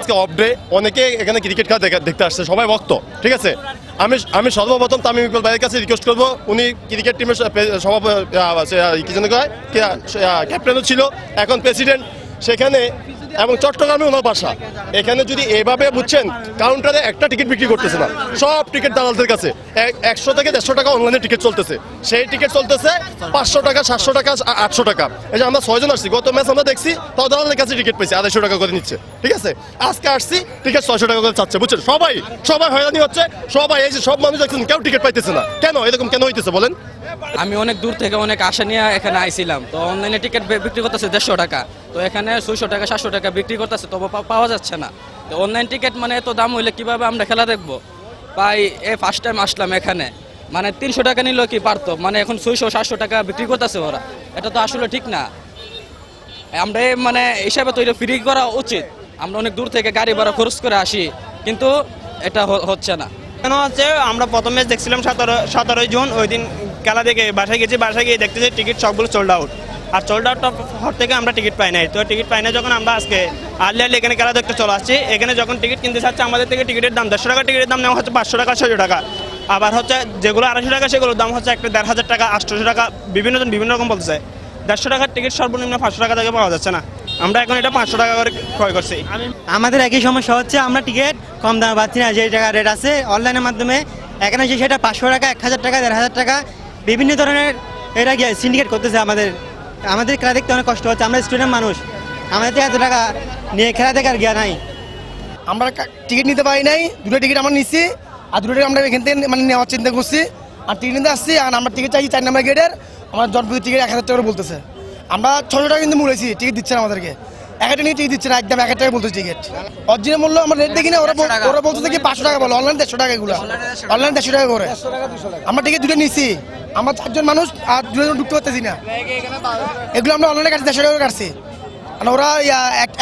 আজকে off day, অনেকে এখানে ক্রিকেট খেলা দেখতে আসছে, সবাই ভক্ত, ঠিক আছে। আমি সর্বপ্রথম তামিম ইকবাল ভাইয়ের কাছে রিকোয়েস্ট করবো, উনি ক্রিকেট টিমের কি যেন কয় ক্যাপ্টেনও ছিল, এখন প্রেসিডেন্ট সেখানে, এবং চট্টগ্রামে ওনার বাসা। এখানে যদি এভাবে বুঝছেন কাউন্টারে একটা টিকিট বিক্রি করতেছে না, সব টিকিট দালালদের কাছে 100 থেকে 150 টাকা অনলাইনে টিকিট চলতেছে, সেই টিকিট চলতেছে 500 টাকা, 700 টাকা, 800 টাকা। এই যে আমরা 6 জন আসছি, গত ম্যাচ আমরা দেখছি, তাও দালালের কাছে টিকিট পেয়েছি 250 টাকা করে নিচ্ছে, ঠিক আছে। আজকে আসছি টিকিট 600 টাকা করে চাচ্ছে, বুঝছেন। সবাই হয়রানি হচ্ছে, সবাই এই যে সব মানুষ দেখছেন কেউ টিকিট পাইতেছে না, কেন এরকম কেন হইতেছে বলেন? আমি অনেক দূর থেকে অনেক আশা নিয়ে এখানে আইছিলাম, তো অনলাইনে টিকিট বিক্রি করতেছে 150 টাকা, তো এখানে 600 টাকা 700 টাকা বিক্রি করতেছে, তবে পাওয়া যাচ্ছে না। তো অনলাইন টিকিট মানে এত দাম হইলে কিভাবে আমরা খেলা দেখবো? ভাই ফার্স্ট টাইম আসলাম এখানে, মানে 300 টাকা নিলেও কি পারতো, মানে এখন 600-700 টাকা বিক্রি করতেছে ওরা, এটা তো আসলে ঠিক না। আমরা মানে হিসাবে তো এটা ফ্রি করা উচিত, আমরা অনেক দূর থেকে গাড়ি ভাড়া খরচ করে আসি, কিন্তু এটা হচ্ছে না। কেন হচ্ছে, আমরা প্রথম ম্যাচ দেখছিলাম 17 জুন, ওই দিন খেলা দেখে বাসায় গেছি, বাসায় গিয়ে দেখতেছি টিকিট সবগুলো sold out, are sold out হওয়ার থেকে আমরা টিকিট পাই নাই। তো টিকিট পাই না যখন আমরা আজকে আর্লি এখানে খেলা দেখতে চলে আসছি, এখানে যখন টিকিট কিনতে চাচ্ছে আমাদের থেকে টিকিটের দাম 150 টাকা, টিকিটের দাম নেওয়া হচ্ছে 500 টাকা 600 টাকা, আবার হচ্ছে যেগুলো 250 টাকা সেগুলোর দাম হচ্ছে একটা 1500 টাকা 800 টাকা, বিভিন্ন জন বিভিন্ন রকম বলতেছে। 150 টাকার টিকিট সর্বনিম্ন 500 টাকা থেকে পাওয়া যাচ্ছে না, আমরা এখন এটা 500 টাকা করে ক্রয় করছি। আমাদের একই সমস্যা হচ্ছে, আমরা টিকিট কম দামে পাচ্ছি না, যে টাকা রেট আছে অনলাইনের মাধ্যমে এখানে এসে সেটা 500 টাকা 1000 টাকা 1500 টাকা বিভিন্ন ধরনের এরা গিয়ে সিন্ডিকেট করতেছে। আমাদের খেলা দেখতে অনেক কষ্ট হচ্ছে, আমরা স্টুডেন্ট মানুষ, আমাদের এত টাকা নিয়ে খেলা দেখার গিয়া নাই। আমরা টিকিট নিতে পারি নাই, দুটো টিকিট আমরা নিচ্ছি, আর দুটো আমরা এখান থেকে মানে নেওয়ার চিন্তা করছি, আর টিকিট নিতে আসছি, আর আমরা টিকিট চাইছি 4 নম্বর গেটের, আমার জনপ্রতি টিকিট 1000 টাকা বলতেছে, আমরা 600 টাকা কিন্তু মূলেছি, টিকিট দিচ্ছে না আমাদেরকে, একটা নিয়ে টিকিট দিচ্ছে না, একদম 1000 টাকা বলতেছে টিকিট। অরিজিনাল মূল্য আমরা রেট দেখি না, ওরা বলতেছে কি 500 টাকা বলে, অনলাইন 150 টাকা, এগুলো অনলাইন 150 টাকা করে। আমরা টিকিট দুটো নিচ্ছি, আমরা 4 জন মানুষ, আর 2 জন ঢুকতে পারতেছি না, এগুলো আমরা অনলাইনে কাটছি 150 টাকা করে কাটছি, আর ওরা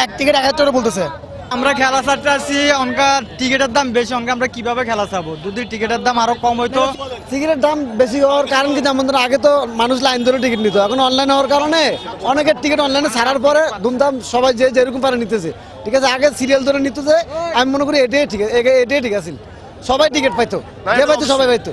এক টিকিট 1000 টাকা বলতেছে। আমরা খেলা ছাড়তে আসছি, অনকার টিকিটের দাম বেশি, অনকা আমরা কিভাবে খেলা চাবো? যদি টিকিটের দাম আরো কম হইতো। টিকিটের দাম বেশি হওয়ার কারণ কি, যেমন ধরো আগে তো মানুষ লাইন ধরে টিকিট নিত, এখন অনলাইন হওয়ার কারণে অনেকের টিকিট অনলাইনে ছাড়ার পরে ধুমধাম সবাই যেরকম পারে নিতেছে, ঠিক আছে। আগে সিরিয়াল ধরে নিতেছে, আমি মনে করি এটাই ঠিক আছে, সবাই টিকিট পাইতো, যে পাইতো সবাই পাইতো।